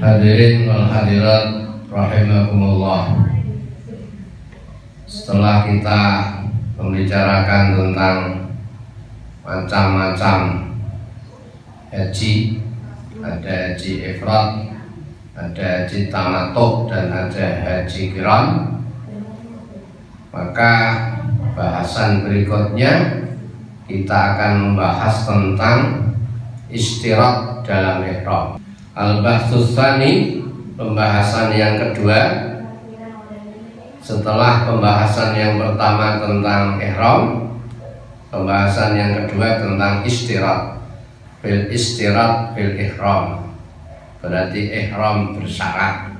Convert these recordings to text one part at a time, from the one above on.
Hadirin wal hadirat rahimakumullah. Setelah kita membicarakan tentang macam-macam haji, ada haji ifrad, ada haji tamattu, dan ada haji qiran, maka bahasan berikutnya kita akan membahas tentang istirat dalam ihram. Al-Bahthus Tsani, pembahasan yang kedua setelah pembahasan yang pertama tentang ihram. Pembahasan yang kedua tentang istirat fil ihram, berarti ihram bersyarat.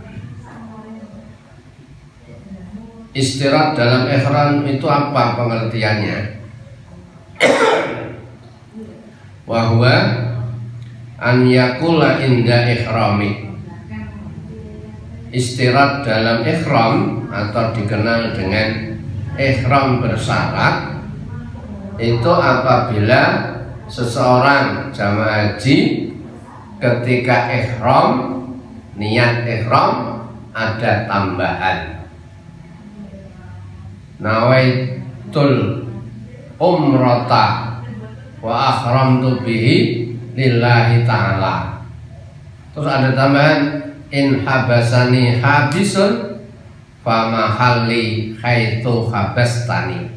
Istirat dalam ihram itu apa pengertiannya? Wahwa an yakula inda ihrami. Istirat dalam ihram atau dikenal dengan ihram bersyarat itu apabila seseorang jamaah haji ketika ihram, niat ihram, ada tambahan. Nawaitul umrata wa akhramtu bihi lillahi ta'ala. Terus ada tambahan, in habasani habisun famahalli khaitu habastani.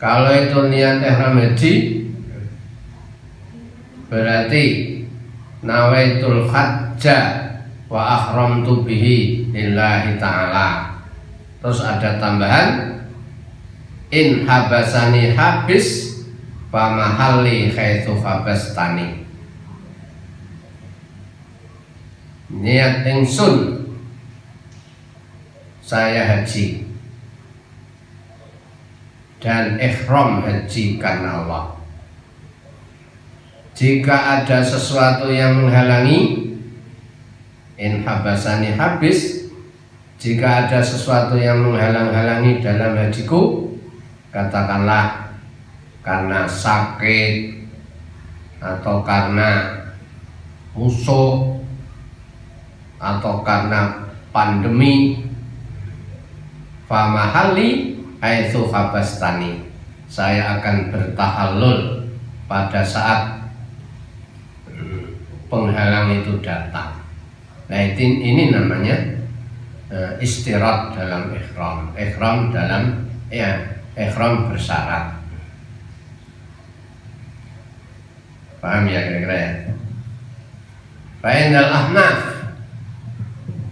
Kalau itu niat ihram haji, berarti nawaitul hajja wa akhramtu bihi lillahi ta'ala. Terus ada tambahan, in habasani habis famahalli khaitu habastani. Niat ingsun saya haji dan ihram haji karena Allah. Jika ada sesuatu yang menghalangi, in habasani habis, jika ada sesuatu yang menghalang-halangi dalam hajiku, katakanlah karena sakit atau karena musuh atau karena pandemi, famahalli haitsu habastani, saya akan bertahallul pada saat penghalang itu datang. Nah ini namanya istirat dalam ihram. Ihram dalam ihram bersyarat. Paham ya kira-kira ya? Fa'indal ahnaf,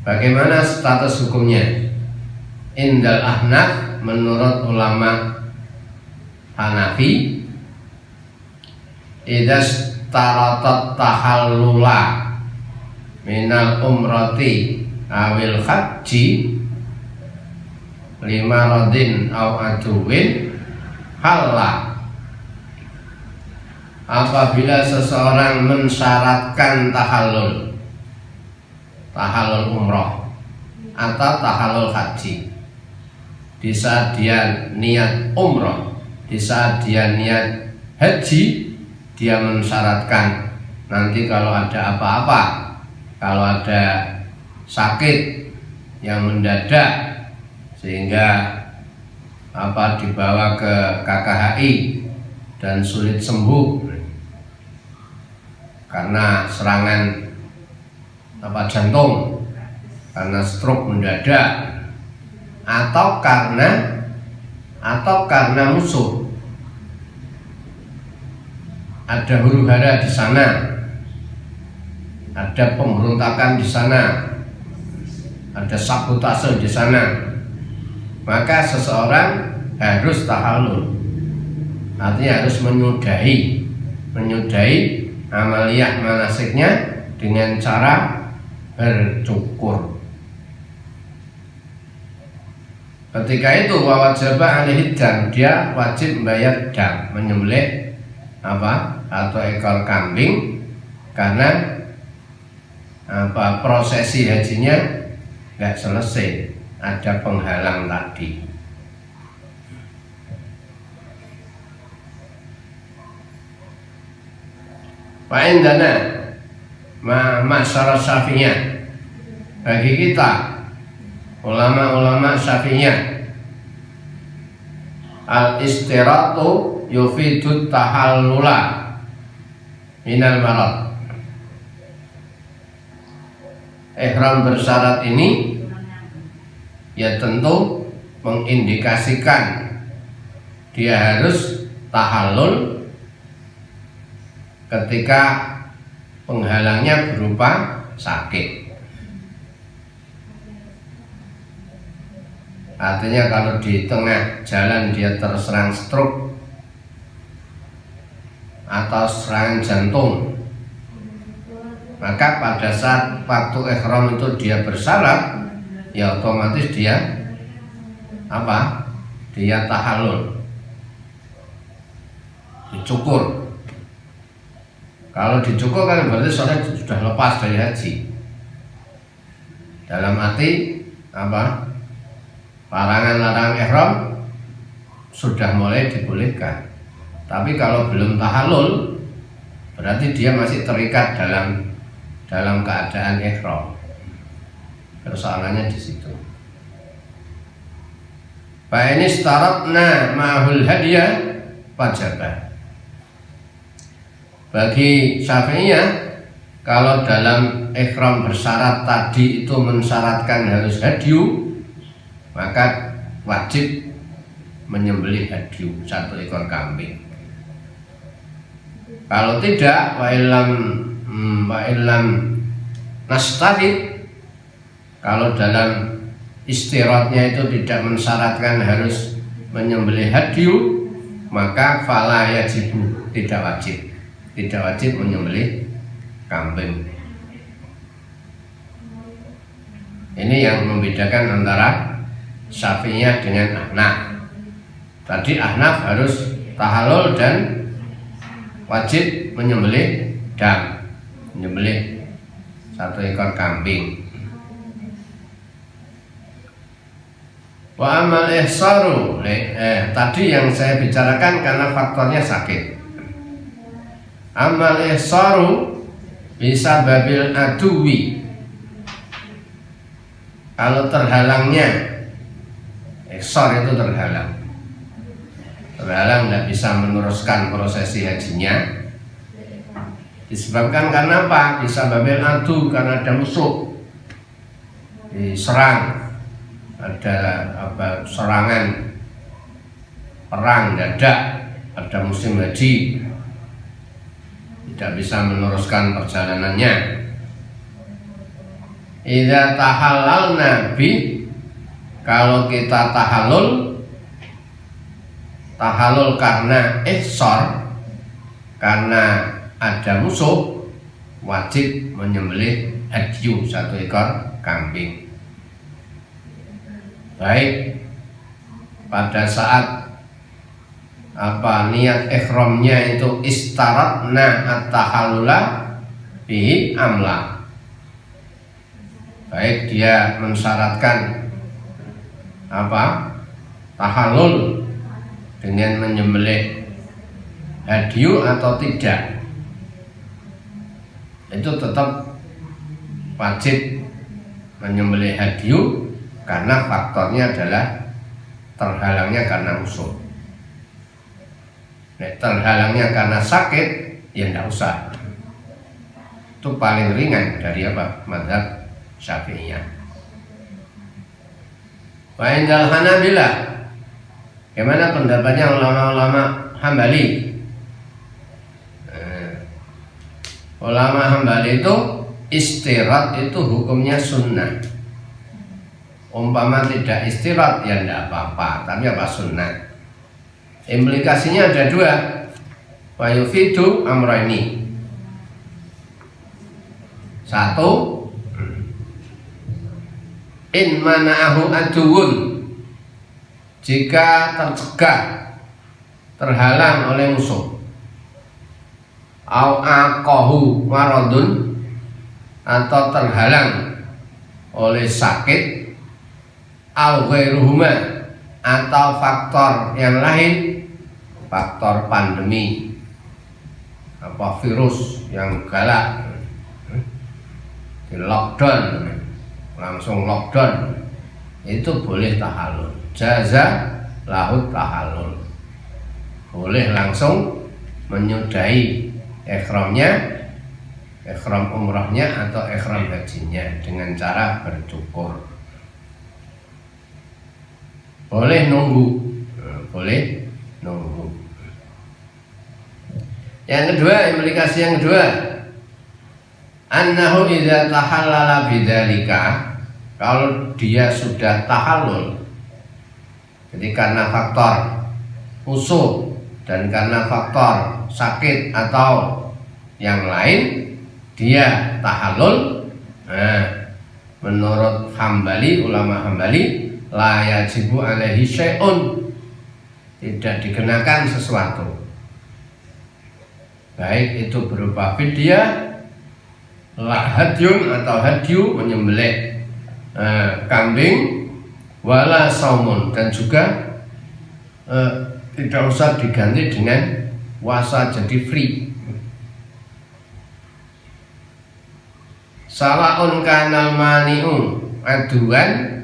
bagaimana status hukumnya? Indal ahnaf, menurut ulama Hanafi, idas taratat tahallula minal umrati awil haji lima rodin aw aduwin halla. Apabila seseorang mensyaratkan tahallul umroh atau tahallul haji, di saat dia niat umroh, di saat dia niat haji, dia mensyaratkan nanti kalau ada apa-apa, kalau ada sakit yang mendadak sehingga dibawa ke KKHI dan sulit sembuh karena serangan jantung, karena stroke mendadak, atau karena musuh, ada huru-hara di sana, ada pemberontakan di sana, ada sabotase di sana, maka seseorang harus tahallul, artinya harus menyudahi amaliyah manasiknya dengan cara bercukur. Ketika itu wajibah alaihi dam, dia wajib membayar dam, menyembelih atau ekor kambing, karena prosesi hajinya nggak selesai, ada penghalang tadi. Wa indana ma'asyara Syafi'iyah, bagi kita ulama-ulama Syafi'iyah, al-istiratu yufidut tahallula minal marad. Ihram bersyarat ini ya tentu mengindikasikan dia harus tahallul ketika penghalangnya berupa sakit. Artinya kalau di tengah jalan dia terserang stroke atau serangan jantung, maka pada saat waktu ihram itu dia bersyarat, ya otomatis dia apa? Dia tahallul, dicukur. Kalau dicukur kan berarti sudah lepas dari haji. Dalam arti apa? Larangan-larangan ihram sudah mulai dibolehkan. Tapi kalau belum tahallul, berarti dia masih terikat dalam keadaan ihram. Persoalannya di situ. Fa in istaratna ma'hul hadiyah wajibah. Bagi Syafi'iyah, kalau dalam ihram bersyarat tadi itu mensyaratkan harus hadyu, maka wajib menyembelih hadyu 1 ekor kambing. Kalau tidak, wa illam nastahid, kalau dalam istiratnya itu tidak mensyaratkan harus menyembelih hadyu, maka fala yajibu, tidak wajib menyembelih kambing. Ini yang membedakan antara Syafi'iyah dengan Ahnaf. Tadi Ahnaf harus tahallul dan wajib menyembelih dam, menyembelih 1 ekor kambing. Wa amal ihsaru, tadi yang saya bicarakan karena faktornya sakit. Amal ihsaru bisa babil aduwi, kalau terhalangnya, ihsar itu terhalang tidak bisa meneruskan prosesi hajinya, disebabkan karena apa? Bisa babil adu, karena ada musuh, diserang, ada serangan perang dadak, ada musim haji, tidak bisa meneruskan perjalanannya. Idza tahallalna bi, kalau kita tahallul karena ihsar, karena ada musuh, wajib menyembelih hadyu 1 ekor kambing. Baik pada saat niat ihramnya itu istaratna at-tahallula bihi amla, baik dia mensyaratkan tahallul dengan menyembelih hadyu atau tidak, itu tetap wajib menyembelih hadyu karena faktornya adalah terhalangnya karena musuh. Terhalangnya karena sakit, ya tidak usah. Itu paling ringan dari mazhab Syafi'iyah. Wa indal Hanabilah, bagaimana pendapatnya ulama-ulama Hambali? Ulama Hambali itu istirat itu hukumnya sunnah. Umpama tidak istirat ya tidak apa-apa, tapi sunnah. Implikasinya ada 2. Wa yufidu amrayni. 1, in mana'ahu aduun, jika tercegah, terhalang oleh musuh. Au aqahu maradun, atau terhalang oleh sakit. Au ghairuhuma, atau faktor yang lain, faktor pandemi virus yang galak, di lockdown, langsung lockdown, itu boleh tahallul. Jaza lahut tahallul, boleh langsung menyudahi ihramnya, ihram umrahnya atau ihram hajinya dengan cara bercukur. Boleh nunggu, boleh nunggu. Yang kedua, implikasi yang kedua, annahu idza tahallala bidzalika, kalau dia sudah tahallul, jadi karena faktor usuh dan karena faktor sakit atau yang lain dia tahallul, menurut Hambali, ulama Hambali, la yajibu alaihi syai'un, tidak dikenakan sesuatu, baik itu berupa fidyah, hadyun atau hadyu menyembelih kambing, wala saumun, dan juga tidak usah diganti dengan puasa, jadi free. Sawaun kanal mani'u aduan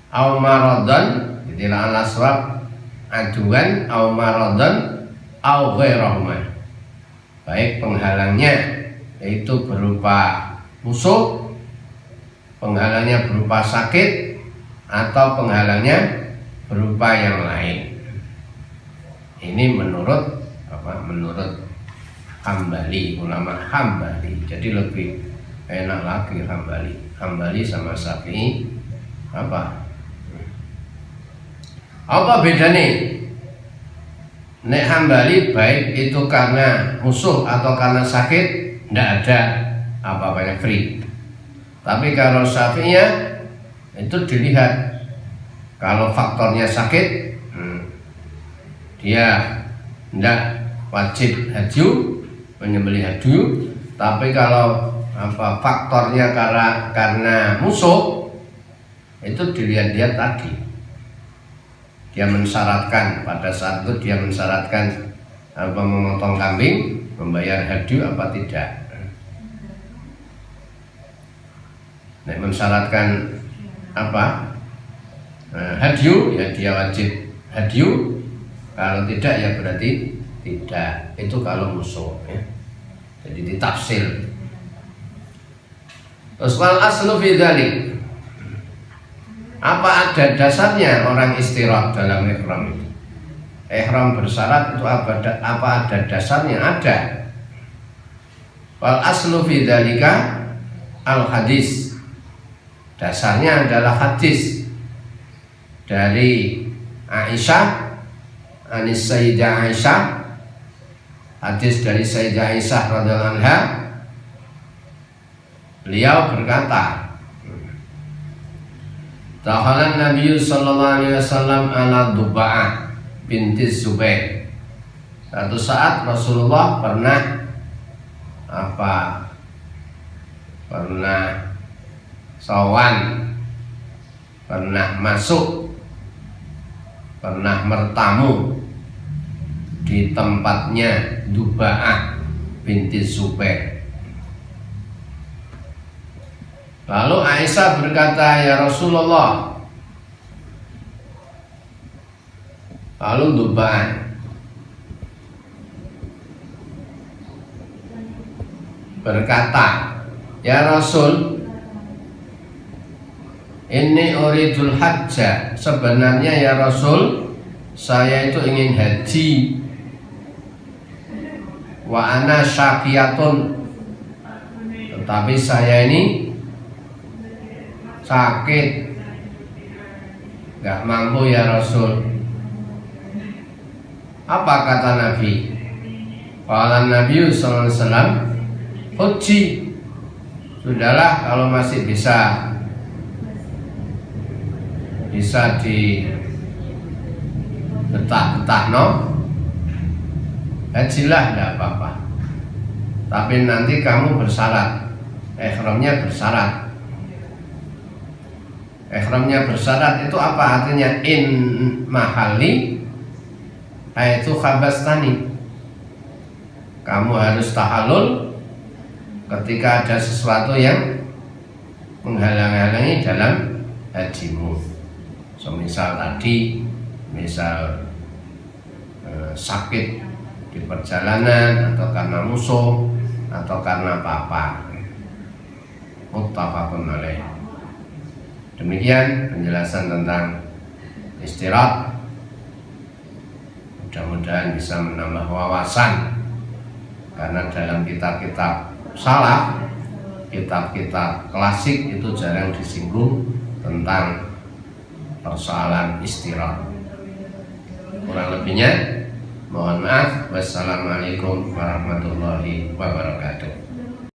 au maradhan, jadi ala swab aduan au maradhan au ghairahuma, baik penghalangnya yaitu berupa musuh, penghalangnya berupa sakit, atau penghalangnya berupa yang lain. Ini menurut menurut Hambali, ulama Hambali. Jadi lebih enak lagi Hambali sama Syafi'i apa bedanya? Nek Hambali baik itu karena musuh atau karena sakit, tidak ada apa-apanya, free. Tapi kalau Syafi'iyah itu dilihat, kalau faktornya sakit, dia tidak wajib hadyu, menyembelih hadyu. Tapi kalau faktornya karena musuh, itu dilihat-lihat tadi, dia mensyaratkan, pada saat itu dia mensyaratkan memotong kambing, membayar hadyu apa tidak. Nek mensyaratkan hadyu, ya dia wajib hadyu. Kalau tidak, ya berarti tidak. Itu kalau musuh, ya. Jadi ditafsir. Terus wal aslu fi dzalik, apa ada dasarnya orang istirahat dalam ihram itu? Ihram bersyarat itu apa ada dasarnya? Ada. Wal aslu fi dzalika al hadis, dasarnya adalah hadis dari Aisyah, anis Sayyidah Aisyah, hadis dari Sayyidah Aisyah radhiyallahu anha. Beliau berkata, Dakhalan Nabi sallallahu alaihi wasallam ala Duba'ah binti Zubair. Satu saat Rasulullah pernah sawan, pernah masuk, pernah bertamu di tempatnya Duba'ah binti Zubair. Lalu Aisyah berkata, ya Rasulullah. Lalu Duba'ah berkata, ya Rasul, ini uridul hajjah, sebenarnya ya Rasul, saya itu ingin haji. Wa ana syaqiyatun, tetapi saya ini sakit, gak mampu ya Rasul. Apa kata Nabi? Qala Nabi sallallahu alaihi wasallam, haji, sudahlah kalau masih bisa di betah-betah, no, hajilah, tidak apa-apa. Tapi nanti kamu bersyarat, ihramnya bersyarat. Ihramnya bersyarat itu apa artinya? In mahali, itu khabastani. kamu harus tahallul ketika ada sesuatu yang menghalang-halangi dalam hajimu. Semisal tadi, misal sakit di perjalanan, atau karena musuh, atau karena apa-apa. Muttafaqun alaih. Demikian penjelasan tentang istirahat. Mudah-mudahan bisa menambah wawasan, karena dalam kitab-kitab salaf, kitab-kitab klasik itu jarang disinggung tentang persoalan istirahat. Kurang lebihnya mohon maaf. Wassalamualaikum warahmatullahi wabarakatuh.